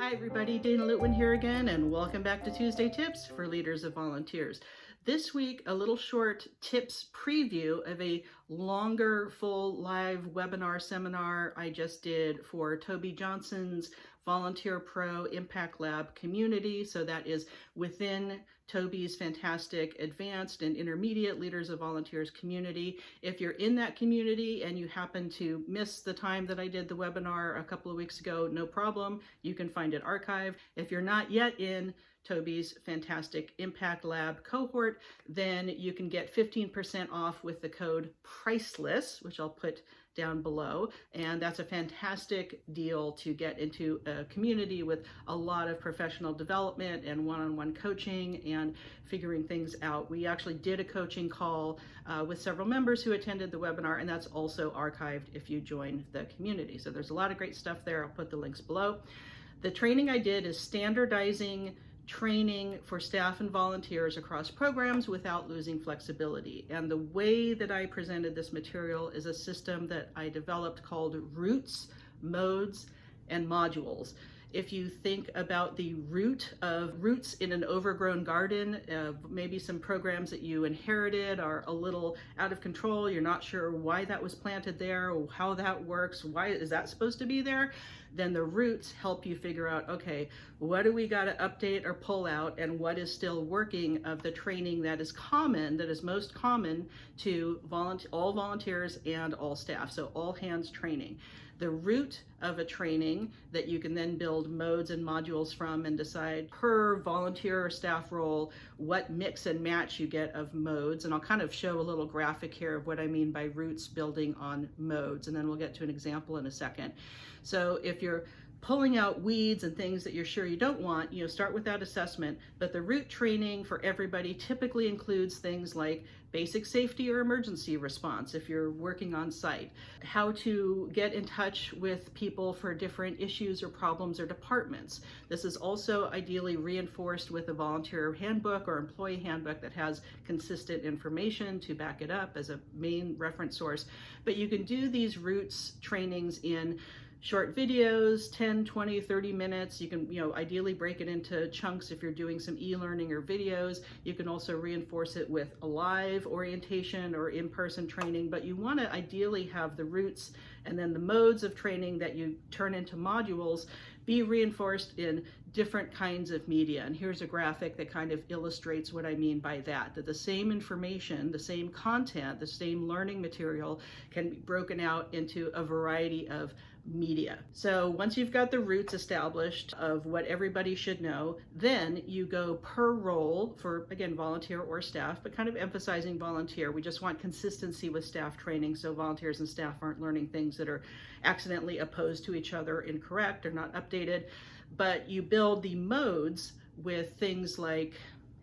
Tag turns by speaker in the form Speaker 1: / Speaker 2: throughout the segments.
Speaker 1: Hi everybody, Dana Litwin here again, and welcome back to Tuesday Tips for Leaders of Volunteers. This week, a little short tips preview of a longer full live webinar seminar I just did for Tobi Johnson's VolunteerPro Impact Lab community. So that is within Tobi's fantastic advanced and intermediate Leaders of Volunteers community. If you're in that community and you happen to miss the time that I did the webinar a couple of weeks ago, no problem. You can find it archived. If you're not yet in Tobi's fantastic Impact Lab cohort, then you can get 15% off with the code PRICELESS, which I'll put down below. And that's a fantastic deal to get into a community with a lot of professional development and one-on-one coaching and figuring things out. We actually did a coaching call with several members who attended the webinar, and that's also archived if you join the community. So there's a lot of great stuff there. I'll put the links below. The training I did is standardizing training for staff and volunteers across programs without losing flexibility. And the way that I presented this material is a system that I developed called Roots, Modes, and Modules. If you think about the root of roots in an overgrown garden, maybe some programs that you inherited are a little out of control, you're not sure why that was planted there or how that works, why is that supposed to be there, then the roots help you figure out, okay, what do we got to update or pull out, and what is still working of the training that is common, that is most common to all volunteers and all staff, so all hands training. The root of a training that you can then build modes and modules from and decide per volunteer or staff role what mix and match you get of modes. And I'll kind of show a little graphic here of what I mean by roots building on modes, and then we'll get to an example in a second. So if you're pulling out weeds and things that you're sure you don't want, start with that assessment. But the root training for everybody typically includes things like basic safety or emergency response if you're working on site, how to get in touch with people for different issues or problems or departments. This is also ideally reinforced with a volunteer handbook or employee handbook that has consistent information to back it up as a main reference source. But you can do these roots trainings in short videos, 10, 20, 30 minutes. You can, ideally break it into chunks if you're doing some e-learning or videos. You can also reinforce it with a live orientation or in-person training, but you want to ideally have the roots and then the modes of training that you turn into modules be reinforced in different kinds of media. And here's a graphic that kind of illustrates what I mean by that the same information, the same content, the same learning material can be broken out into a variety of media. So once you've got the roots established of what everybody should know, then you go per role for, again, volunteer or staff, but kind of emphasizing volunteer. We just want consistency with staff training so volunteers and staff aren't learning things that are accidentally opposed to each other, incorrect, or not updated. But you build the modes with things like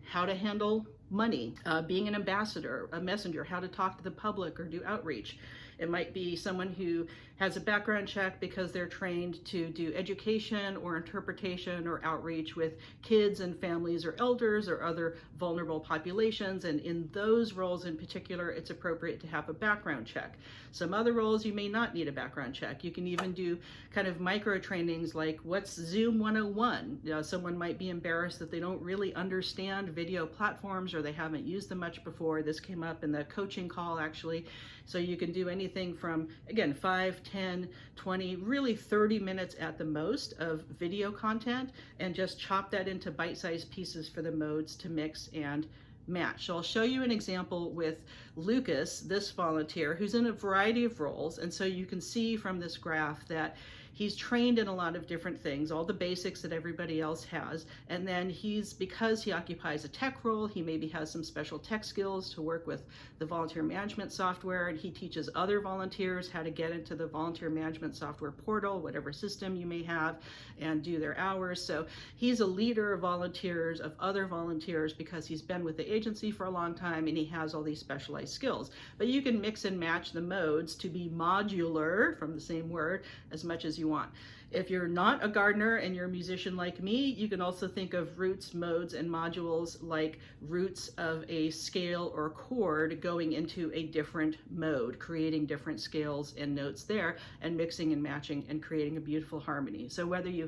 Speaker 1: how to handle money, being an ambassador, a messenger, how to talk to the public or do outreach. It might be someone who has a background check because they're trained to do education or interpretation or outreach with kids and families or elders or other vulnerable populations. And in those roles in particular, it's appropriate to have a background check. Some other roles, you may not need a background check. You can even do kind of micro trainings like what's Zoom 101? Someone might be embarrassed that they don't really understand video platforms or they haven't used them much before. This came up in the coaching call actually. So you can do anything from, again, 5, 10, 20, really 30 minutes at the most of video content, and just chop that into bite-sized pieces for the modes to mix and match. So I'll show you an example with Lucas, this volunteer, who's in a variety of roles. And so you can see from this graph that he's trained in a lot of different things, all the basics that everybody else has. And then because he occupies a tech role, he maybe has some special tech skills to work with the volunteer management software, and he teaches other volunteers how to get into the volunteer management software portal, whatever system you may have, and do their hours. So he's a leader of volunteers, of other volunteers, because he's been with the agency for a long time and he has all these specialized skills. But you can mix and match the modes to be modular, from the same word, as much as you want. If you're not a gardener and you're a musician like me, you can also think of roots, modes, and modules like roots of a scale or chord going into a different mode, creating different scales and notes there, and mixing and matching and creating a beautiful harmony. So whether you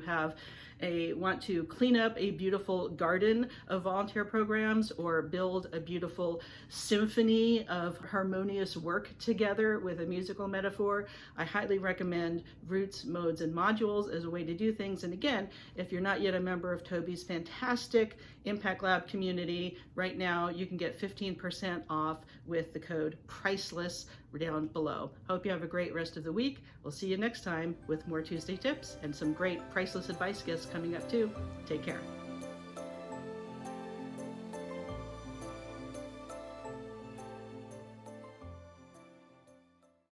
Speaker 1: want to clean up a beautiful garden of volunteer programs or build a beautiful symphony of harmonious work together with a musical metaphor, I highly recommend roots, modes, and modules as a way to do things. And again, if you're not yet a member of Tobi's fantastic Impact Lab community, right now you can get 15% off with the code PRICELESS down below. Hope you have a great rest of the week. We'll see you next time with more Tuesday tips and some great priceless advice guests coming up too. Take care.